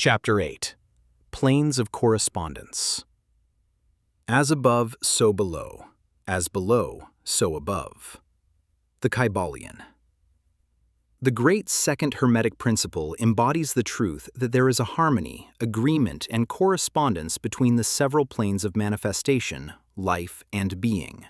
Chapter 8. Planes of Correspondence. As above, so below. As below, so above. The Kybalion. The great second Hermetic principle embodies the truth that there is a harmony, agreement, and correspondence between the several planes of manifestation, life, and being.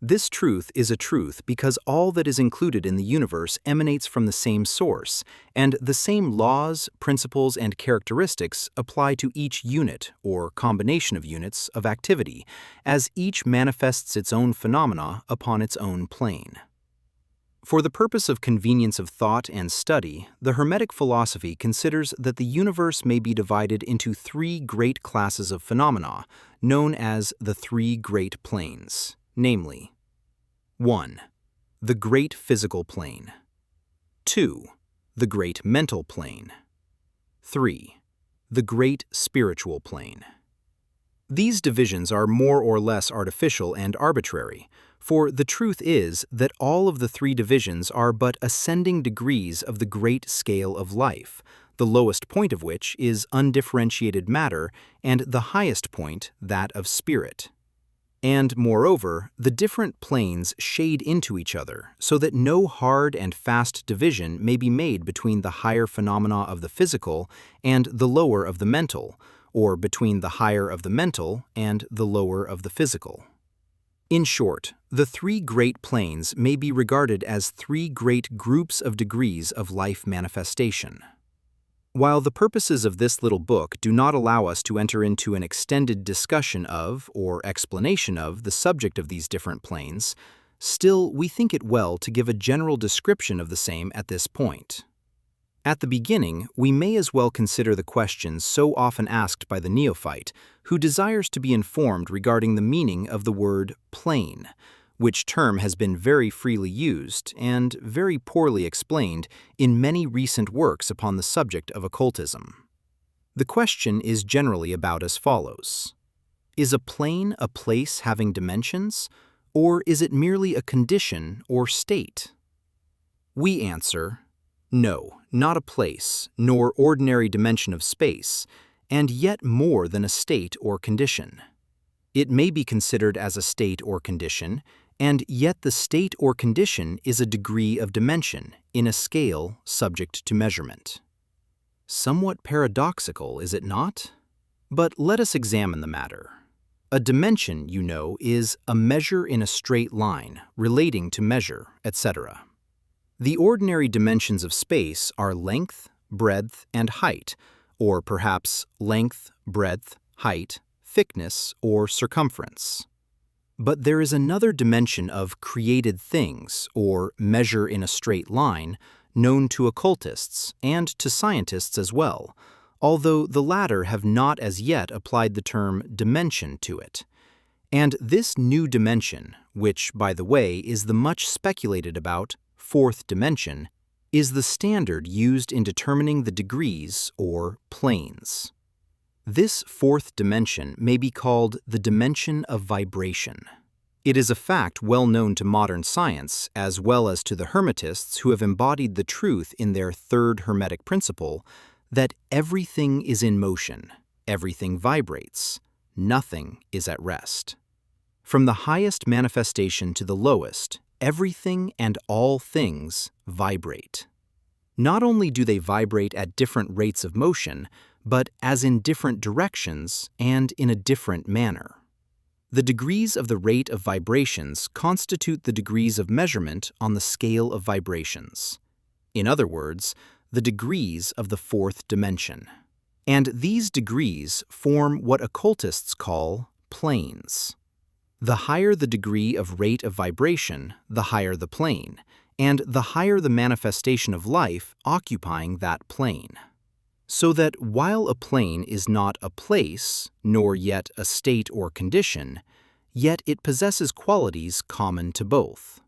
This truth is a truth because all that is included in the universe emanates from the same source, and the same laws, principles, and characteristics apply to each unit, or combination of units, of activity, as each manifests its own phenomena upon its own plane. For the purpose of convenience of thought and study, the Hermetic philosophy considers that the universe may be divided into three great classes of phenomena, known as the three great planes. Namely, 1. The great physical plane. 2. The great mental plane. 3. The great spiritual plane. These divisions are more or less artificial and arbitrary, for the truth is that all of the three divisions are but ascending degrees of the great scale of life, the lowest point of which is undifferentiated matter, and the highest point that of spirit. And, moreover, the different planes shade into each other so that no hard and fast division may be made between the higher phenomena of the physical and the lower of the mental, or between the higher of the mental and the lower of the physical. In short, the three great planes may be regarded as three great groups of degrees of life manifestation. While the purposes of this little book do not allow us to enter into an extended discussion of or explanation of the subject of these different planes, still we think it well to give a general description of the same at this point. At the beginning, we may as well consider the question so often asked by the neophyte who desires to be informed regarding the meaning of the word plane, which term has been very freely used and very poorly explained in many recent works upon the subject of occultism. The question is generally about as follows. Is a plane a place having dimensions, or is it merely a condition or state? We answer, no, not a place, nor ordinary dimension of space, and yet more than a state or condition. It may be considered as a state or condition, and yet the state or condition is a degree of dimension in a scale subject to measurement. Somewhat paradoxical, is it not? But let us examine the matter. A dimension, you know, is a measure in a straight line, relating to measure, etc. The ordinary dimensions of space are length, breadth, and height, or perhaps length, breadth, height, thickness, or circumference. But there is another dimension of created things, or measure in a straight line, known to occultists and to scientists as well, although the latter have not as yet applied the term dimension to it. And this new dimension, which, by the way, is the much speculated about fourth dimension, is the standard used in determining the degrees, or planes. This fourth dimension may be called the dimension of vibration. It is a fact well known to modern science, as well as to the Hermetists who have embodied the truth in their third Hermetic principle, that everything is in motion, everything vibrates, nothing is at rest. From the highest manifestation to the lowest, everything and all things vibrate. Not only do they vibrate at different rates of motion, but as in different directions and in a different manner. The degrees of the rate of vibrations constitute the degrees of measurement on the scale of vibrations. In other words, the degrees of the fourth dimension. And these degrees form what occultists call planes. The higher the degree of rate of vibration, the higher the plane, and the higher the manifestation of life occupying that plane. So that while a plane is not a place, nor yet a state or condition, yet it possesses qualities common to both.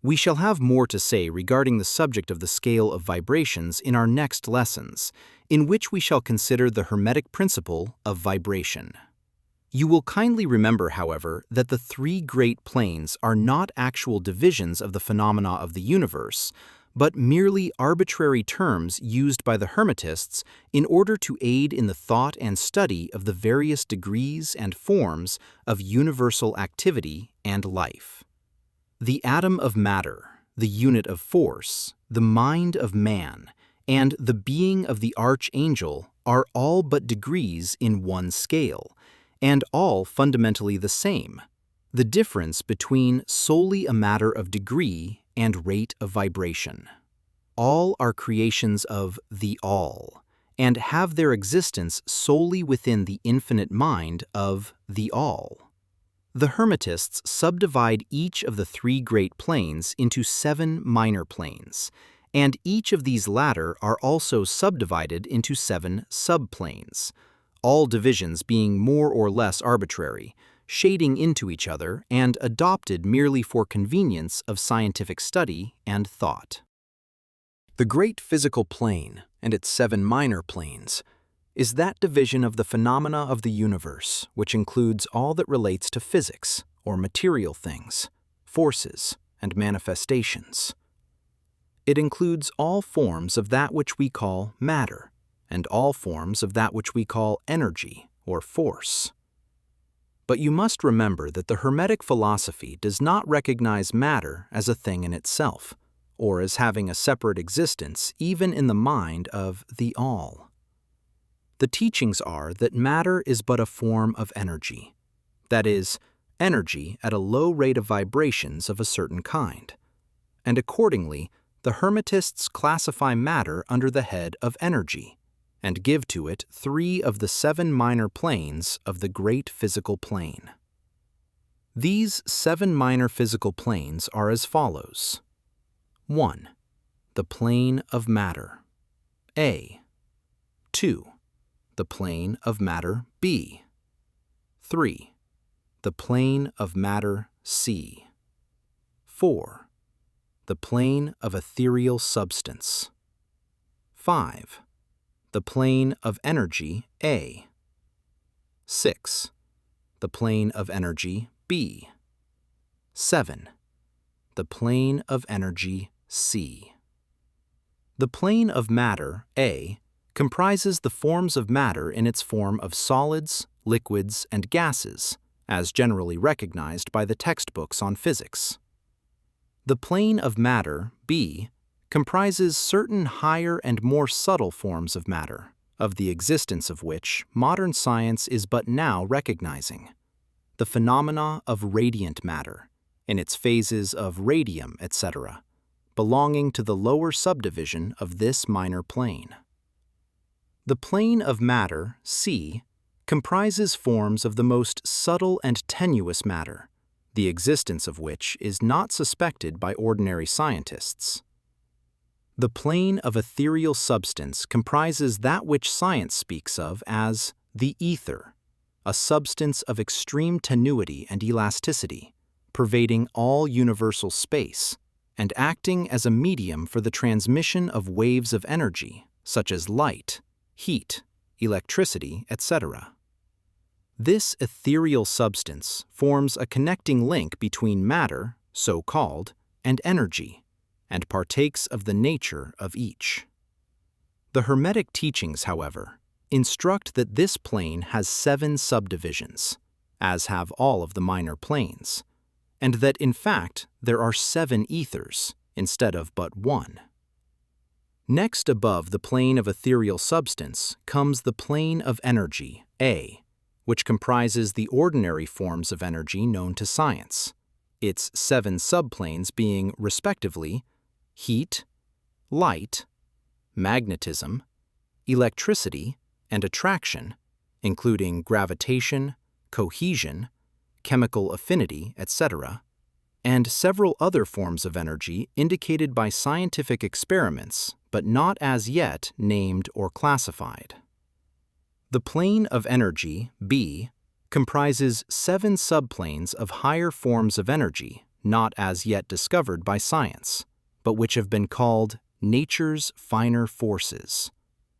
We shall have more to say regarding the subject of the scale of vibrations in our next lessons, in which we shall consider the Hermetic principle of vibration. You will kindly remember, however, that the three great planes are not actual divisions of the phenomena of the universe, but merely arbitrary terms used by the Hermetists in order to aid in the thought and study of the various degrees and forms of universal activity and life. The atom of matter, the unit of force, the mind of man, and the being of the archangel are all but degrees in one scale, and all fundamentally the same, the difference between solely a matter of degree and rate of vibration. All are creations of the All, and have their existence solely within the infinite mind of the All. The Hermetists subdivide each of the three great planes into 7 minor planes, and each of these latter are also subdivided into 7 subplanes, all divisions being more or less arbitrary, shading into each other and adopted merely for convenience of scientific study and thought. The great physical plane and its 7 minor planes is that division of the phenomena of the universe which includes all that relates to physics or material things, forces, and manifestations. It includes all forms of that which we call matter and all forms of that which we call energy or force. But you must remember that the Hermetic philosophy does not recognize matter as a thing in itself, or as having a separate existence even in the mind of the All. The teachings are that matter is but a form of energy, that is, energy at a low rate of vibrations of a certain kind, and accordingly, the Hermetists classify matter under the head of energy, and give to it 3 of the 7 minor planes of the great physical plane. These 7 minor physical planes are as follows. 1. The plane of matter, A. 2. The plane of matter, B. 3. The plane of matter, C. 4. The plane of ethereal substance. 5. The plane of energy, A. 6. The plane of energy, B. 7. The plane of energy, C. The plane of matter, A, comprises the forms of matter in its form of solids, liquids, and gases, as generally recognized by the textbooks on physics. The plane of matter, B, comprises certain higher and more subtle forms of matter, of the existence of which modern science is but now recognizing. The phenomena of radiant matter, in its phases of radium, etc., belonging to the lower subdivision of this minor plane. The plane of matter, C, comprises forms of the most subtle and tenuous matter, the existence of which is not suspected by ordinary scientists. The plane of ethereal substance comprises that which science speaks of as the ether, a substance of extreme tenuity and elasticity, pervading all universal space, and acting as a medium for the transmission of waves of energy, such as light, heat, electricity, etc. This ethereal substance forms a connecting link between matter, so called, and energy, and partakes of the nature of each. The Hermetic teachings, however, instruct that this plane has 7 subdivisions, as have all of the minor planes, and that in fact there are 7 ethers instead of but 1. Next above the plane of ethereal substance comes the plane of energy, A, which comprises the ordinary forms of energy known to science, its 7 subplanes being, respectively, heat, light, magnetism, electricity, and attraction, including gravitation, cohesion, chemical affinity, etc., and several other forms of energy indicated by scientific experiments but not as yet named or classified. The plane of energy, B, comprises 7 subplanes of higher forms of energy not as yet discovered by science, but which have been called nature's finer forces,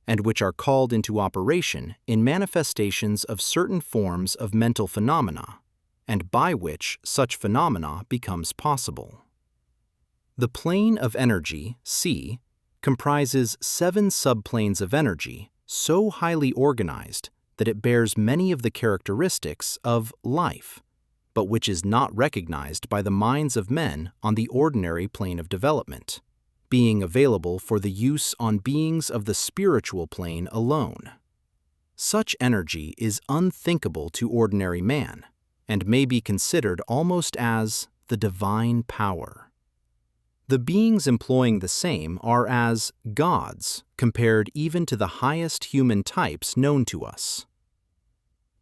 and which are called into operation in manifestations of certain forms of mental phenomena, and by which such phenomena becomes possible. The plane of energy, C, comprises 7 subplanes of energy so highly organized that it bears many of the characteristics of life, but which is not recognized by the minds of men on the ordinary plane of development, being available for the use on beings of the spiritual plane alone. Such energy is unthinkable to ordinary man, and may be considered almost as the divine power. The beings employing the same are as gods compared even to the highest human types known to us.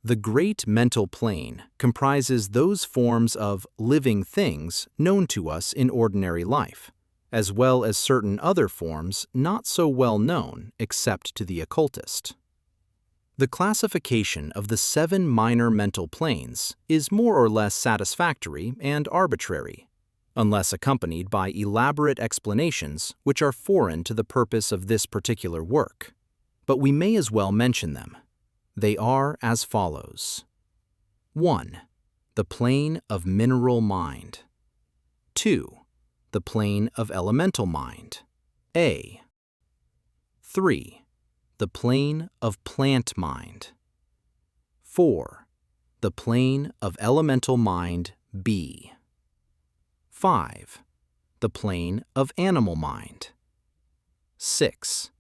The great mental plane comprises those forms of living things known to us in ordinary life, as well as certain other forms not so well known except to the occultist. The classification of the 7 minor mental planes is more or less satisfactory and arbitrary, unless accompanied by elaborate explanations which are foreign to the purpose of this particular work. But we may as well mention them. They are as follows. 1. The plane of mineral mind. 2. The plane of elemental mind, A. 3. The plane of plant mind. 4. The plane of elemental mind, B. 5. The plane of animal mind. 6.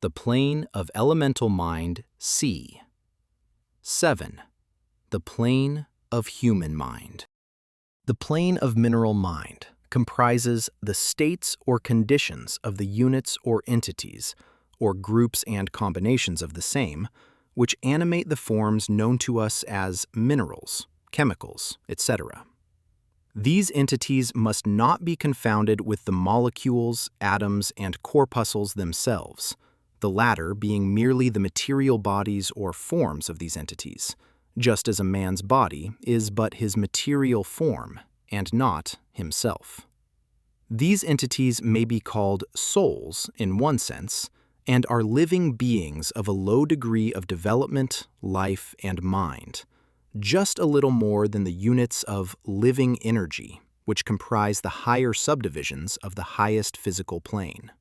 The plane of elemental mind, C. 7. The plane of human mind. The plane of mineral mind comprises the states or conditions of the units or entities, or groups and combinations of the same, which animate the forms known to us as minerals, chemicals, etc. These entities must not be confounded with the molecules, atoms, and corpuscles themselves, the latter being merely the material bodies or forms of these entities, just as a man's body is but his material form and not himself. These entities may be called souls in one sense, and are living beings of a low degree of development, life, and mind, just a little more than the units of living energy, which comprise the higher subdivisions of the highest physical plane.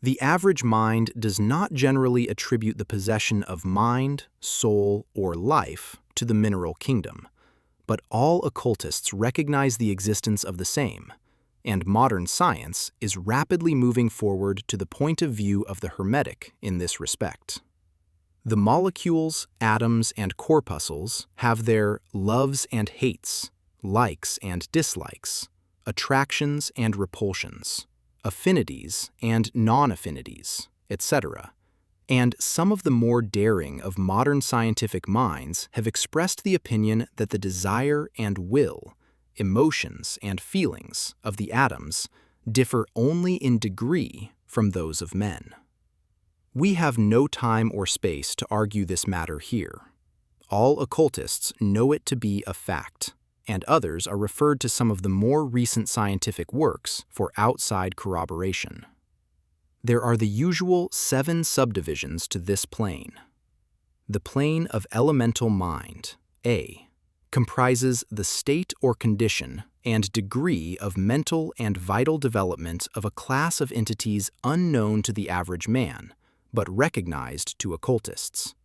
The average mind does not generally attribute the possession of mind, soul, or life to the mineral kingdom, but all occultists recognize the existence of the same, and modern science is rapidly moving forward to the point of view of the Hermetic in this respect. The molecules, atoms, and corpuscles have their loves and hates, likes and dislikes, attractions and repulsions, affinities and non-affinities, etc. And some of the more daring of modern scientific minds have expressed the opinion that the desire and will, emotions and feelings of the atoms differ only in degree from those of men. We have no time or space to argue this matter here. All occultists know it to be a fact, and others are referred to some of the more recent scientific works for outside corroboration. There are the usual 7 subdivisions to this plane. The plane of elemental mind, A, comprises the state or condition and degree of mental and vital development of a class of entities unknown to the average man, but recognized to occultists.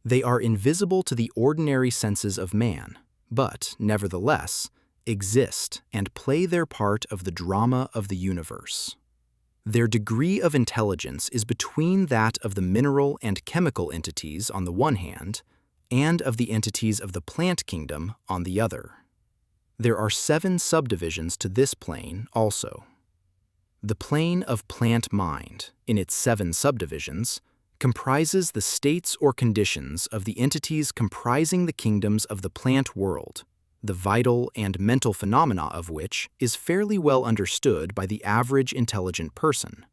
They are invisible to the ordinary senses of man, but, nevertheless, exist and play their part of the drama of the universe. Their degree of intelligence is between that of the mineral and chemical entities on the one hand, and of the entities of the plant kingdom on the other. There are 7 subdivisions to this plane also. The plane of plant mind, in its 7 subdivisions, comprises the states or conditions of the entities comprising the kingdoms of the plant world, the vital and mental phenomena of which is fairly well understood by the average intelligent person.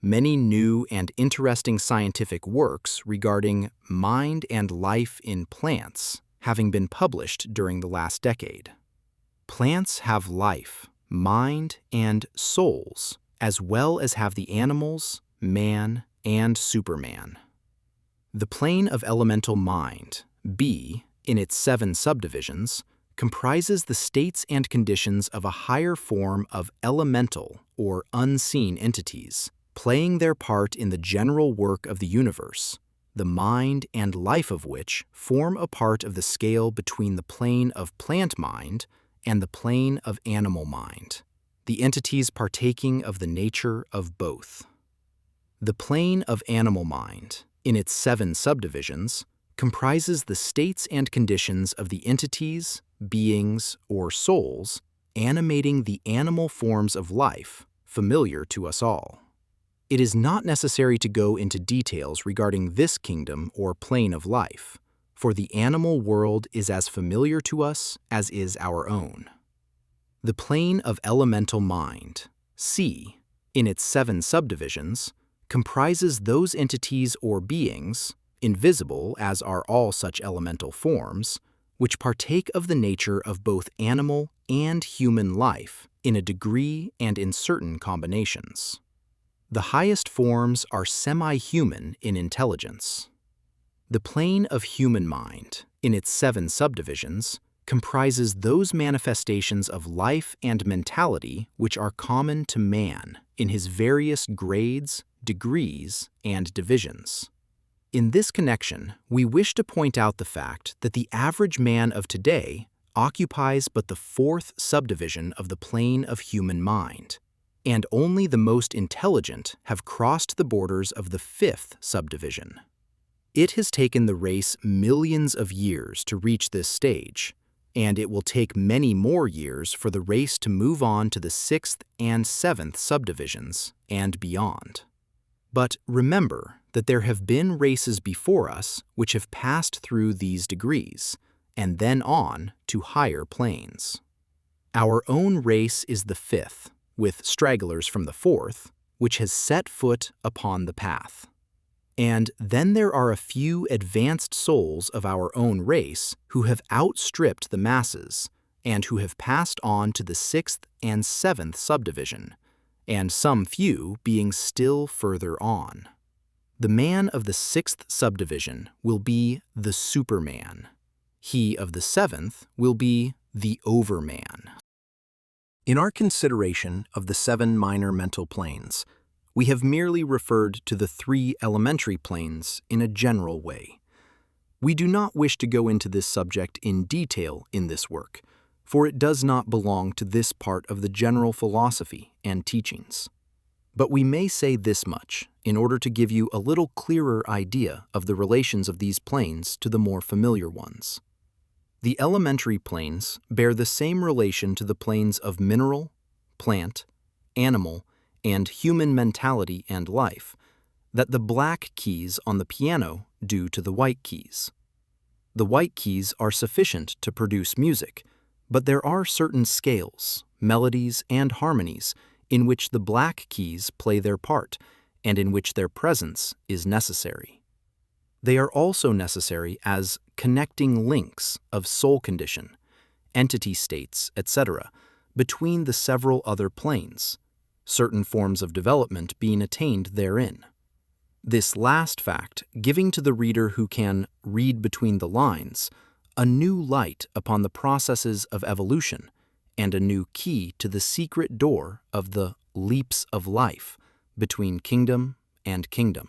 Many new and interesting scientific works regarding mind and life in plants having been published during the last decade. Plants have life, mind, and souls, as well as have the animals, man, and Superman. The plane of elemental mind, B, in its 7 subdivisions, comprises the states and conditions of a higher form of elemental or unseen entities, playing their part in the general work of the universe, the mind and life of which form a part of the scale between the plane of plant mind and the plane of animal mind, the entities partaking of the nature of both. The plane of animal mind, in its 7 subdivisions, comprises the states and conditions of the entities, beings, or souls animating the animal forms of life familiar to us all. It is not necessary to go into details regarding this kingdom or plane of life, for the animal world is as familiar to us as is our own. The plane of elemental mind, C, in its 7 subdivisions, comprises those entities or beings, invisible as are all such elemental forms, which partake of the nature of both animal and human life in a degree and in certain combinations. The highest forms are semi-human in intelligence. The plane of human mind, in its 7 subdivisions, comprises those manifestations of life and mentality which are common to man in his various grades, degrees, and divisions. In this connection, we wish to point out the fact that the average man of today occupies but the 4th subdivision of the plane of human mind, and only the most intelligent have crossed the borders of the 5th subdivision. It has taken the race millions of years to reach this stage, and it will take many more years for the race to move on to the 6th and 7th subdivisions and beyond. But remember that there have been races before us which have passed through these degrees, and then on to higher planes. Our own race is the 5th, with stragglers from the 4th, which has set foot upon the path. And then there are a few advanced souls of our own race who have outstripped the masses, and who have passed on to the 6th and 7th subdivision, and some few being still further on. The man of the 6th subdivision will be the Superman. He of the 7th will be the Overman. In our consideration of the 7 minor mental planes, we have merely referred to the 3 elementary planes in a general way. We do not wish to go into this subject in detail in this work, for it does not belong to this part of the general philosophy and teachings. But we may say this much in order to give you a little clearer idea of the relations of these planes to the more familiar ones. The elementary planes bear the same relation to the planes of mineral, plant, animal, and human mentality and life that the black keys on the piano do to the white keys. The white keys are sufficient to produce music, but there are certain scales, melodies, and harmonies in which the black keys play their part and in which their presence is necessary. They are also necessary as connecting links of soul condition, entity states, etc., between the several other planes, certain forms of development being attained therein. This last fact giving to the reader who can read between the lines a new light upon the processes of evolution and a new key to the secret door of the leaps of life between kingdom and kingdom.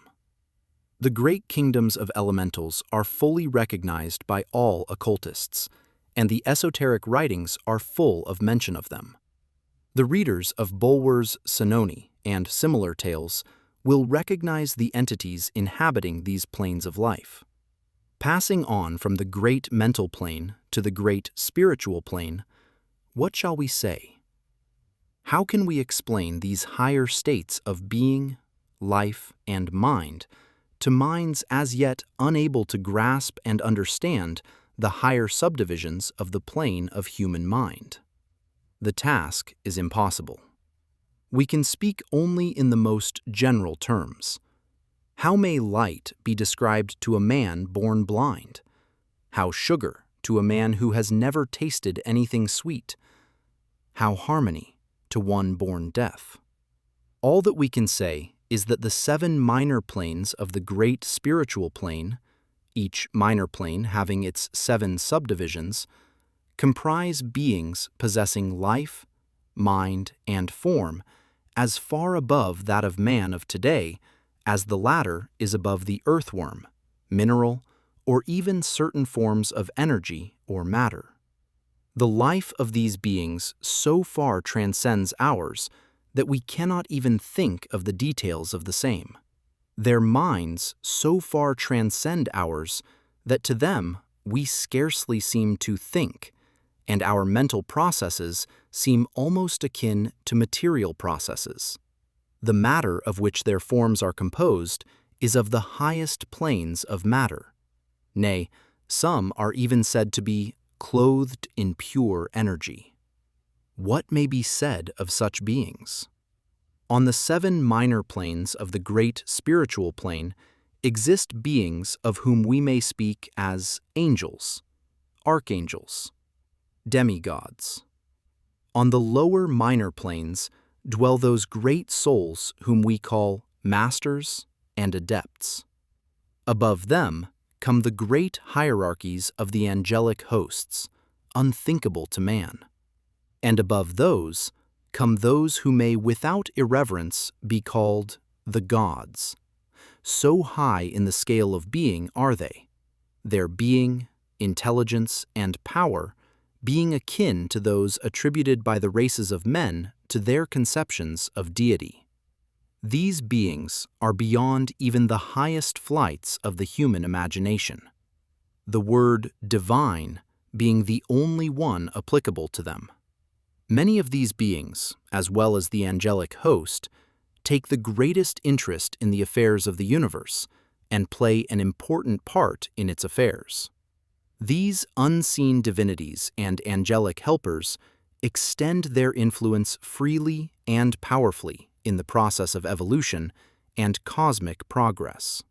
The great kingdoms of elementals are fully recognized by all occultists, and the esoteric writings are full of mention of them. The readers of Bulwer's Senoni and similar tales will recognize the entities inhabiting these planes of life. Passing on from the great mental plane to the great spiritual plane, what shall we say? How can we explain these higher states of being, life, and mind to minds as yet unable to grasp and understand the higher subdivisions of the plane of human mind? The task is impossible. We can speak only in the most general terms. How may light be described to a man born blind? How sugar to a man who has never tasted anything sweet? How harmony to one born deaf? All that we can say is that the 7 minor planes of the great spiritual plane, each minor plane having its 7 subdivisions, comprise beings possessing life, mind, and form as far above that of man of today as the latter is above the earthworm, mineral, or even certain forms of energy or matter. The life of these beings so far transcends ours that we cannot even think of the details of the same. Their minds so far transcend ours that to them we scarcely seem to think, and our mental processes seem almost akin to material processes. The matter of which their forms are composed is of the highest planes of matter. Nay, some are even said to be clothed in pure energy. What may be said of such beings? On the 7 minor planes of the great spiritual plane exist beings of whom we may speak as angels, archangels, demigods. On the lower minor planes dwell those great souls whom we call masters and adepts. Above them come the great hierarchies of the angelic hosts, unthinkable to man. And above those come those who may without irreverence be called the gods. So high in the scale of being are they, their being, intelligence, and power being akin to those attributed by the races of men to their conceptions of deity. These beings are beyond even the highest flights of the human imagination, the word divine being the only one applicable to them. Many of these beings, as well as the angelic host, take the greatest interest in the affairs of the universe and play an important part in its affairs. These unseen divinities and angelic helpers extend their influence freely and powerfully in the process of evolution and cosmic progress.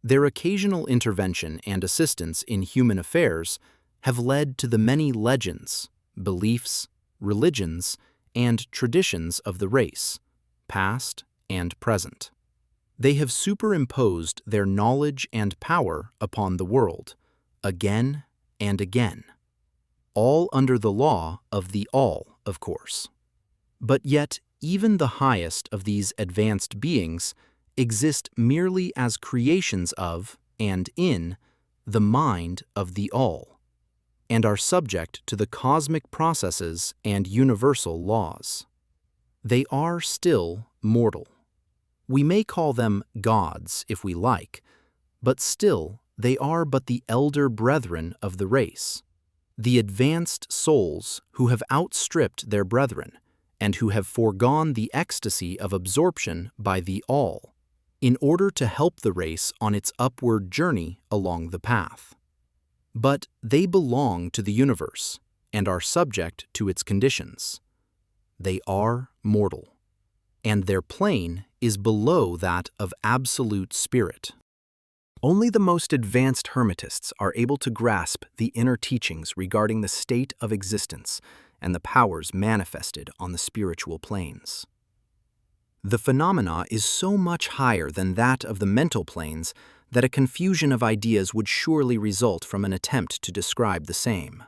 Their occasional intervention and assistance in human affairs have led to the many legends, beliefs, religions, and traditions of the race, past and present. They have superimposed their knowledge and power upon the world, again and again, all under the law of the all, of course. But yet, even the highest of these advanced beings exist merely as creations of and in the mind of the all, and are subject to the cosmic processes and universal laws. They are still mortal. We may call them gods if we like, but still they are but the elder brethren of the race, the advanced souls who have outstripped their brethren and who have foregone the ecstasy of absorption by the all in order to help the race on its upward journey along the path. But they belong to the universe and are subject to its conditions. They are mortal, and their plane is below that of absolute spirit. Only the most advanced Hermetists are able to grasp the inner teachings regarding the state of existence and the powers manifested on the spiritual planes. The phenomena is so much higher than that of the mental planes that a confusion of ideas would surely result from an attempt to describe the same.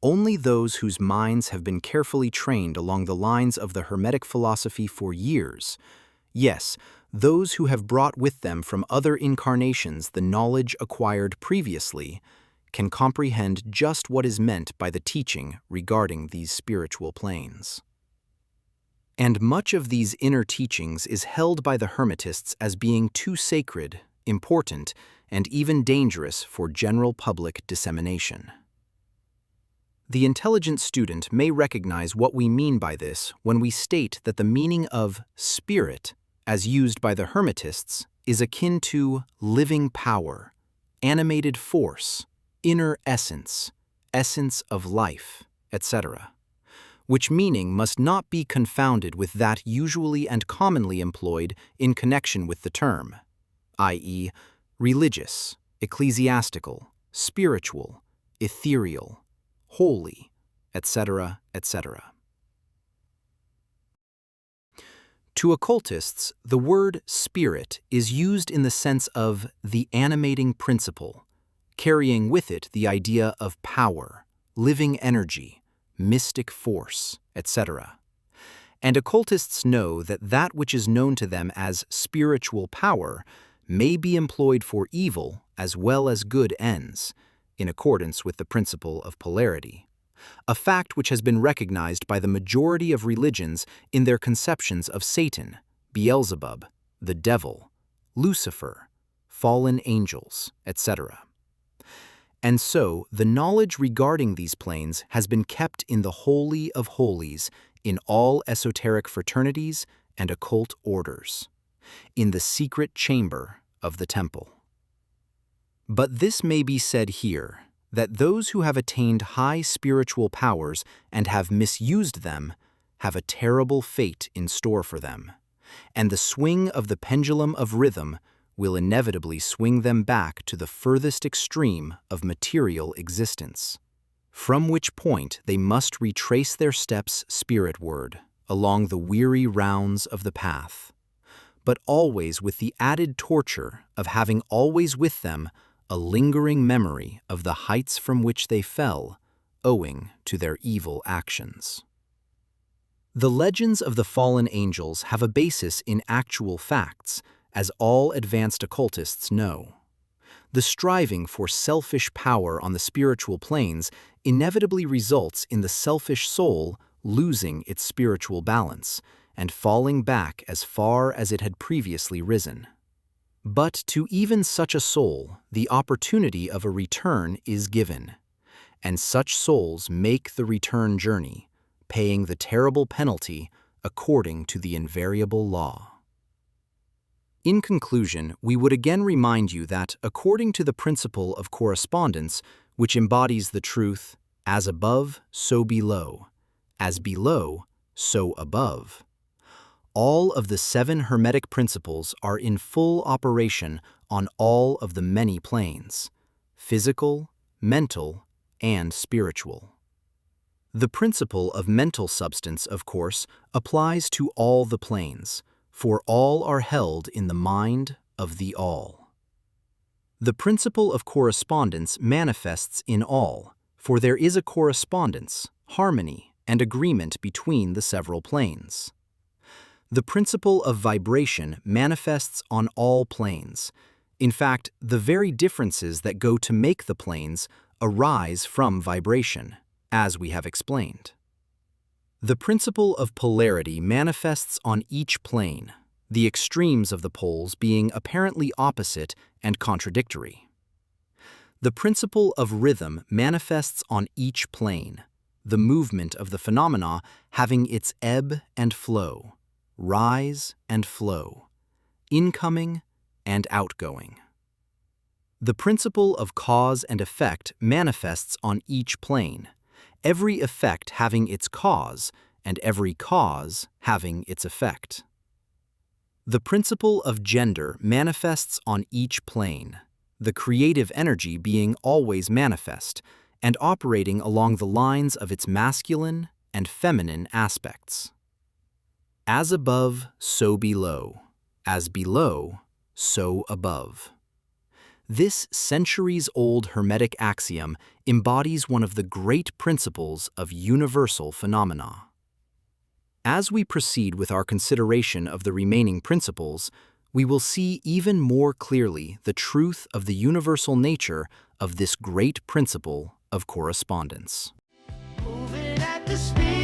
Only those whose minds have been carefully trained along the lines of the Hermetic philosophy for years, yes, those who have brought with them from other incarnations the knowledge acquired previously, can comprehend just what is meant by the teaching regarding these spiritual planes. And much of these inner teachings is held by the Hermetists as being too sacred, important, and even dangerous for general public dissemination. The intelligent student may recognize what we mean by this when we state that the meaning of spirit, as used by the Hermetists, is akin to living power, animated force, inner essence, essence of life, etc., which meaning must not be confounded with that usually and commonly employed in connection with the term, i.e., religious, ecclesiastical, spiritual, ethereal, holy, etc., etc. To occultists, the word spirit is used in the sense of the animating principle, carrying with it the idea of power, living energy, mystic force, etc. And occultists know that that which is known to them as spiritual power may be employed for evil as well as good ends, in accordance with the principle of polarity, a fact which has been recognized by the majority of religions in their conceptions of Satan, Beelzebub, the devil, Lucifer, fallen angels, etc. And so, the knowledge regarding these planes has been kept in the Holy of Holies in all esoteric fraternities and occult orders, in the secret chamber of the temple. But this may be said here, that those who have attained high spiritual powers and have misused them have a terrible fate in store for them, and the swing of the pendulum of rhythm will inevitably swing them back to the furthest extreme of material existence, from which point they must retrace their steps spiritward along the weary rounds of the path, but always with the added torture of having always with them a lingering memory of the heights from which they fell, owing to their evil actions. The legends of the fallen angels have a basis in actual facts, as all advanced occultists know. The striving for selfish power on the spiritual planes inevitably results in the selfish soul losing its spiritual balance and falling back as far as it had previously risen. But to even such a soul, the opportunity of a return is given, and such souls make the return journey, paying the terrible penalty according to the invariable law. In conclusion, we would again remind you that, according to the principle of correspondence, which embodies the truth, as above, so below, as below, so above, all of the 7 Hermetic principles are in full operation on all of the many planes, physical, mental, and spiritual. The principle of mental substance, of course, applies to all the planes, for all are held in the mind of the All. The principle of correspondence manifests in all, for there is a correspondence, harmony, and agreement between the several planes. The principle of vibration manifests on all planes. In fact, the very differences that go to make the planes arise from vibration, as we have explained. The principle of polarity manifests on each plane, the extremes of the poles being apparently opposite and contradictory. The principle of rhythm manifests on each plane, the movement of the phenomena having its ebb and flow, rise and flow, incoming and outgoing. The principle of cause and effect manifests on each plane, every effect having its cause and every cause having its effect. The principle of gender manifests on each plane, the creative energy being always manifest and operating along the lines of its masculine and feminine aspects. As above, so below. As below, so above. This centuries-old Hermetic axiom embodies one of the great principles of universal phenomena. As we proceed with our consideration of the remaining principles, we will see even more clearly the truth of the universal nature of this great principle of correspondence. Moving at the speed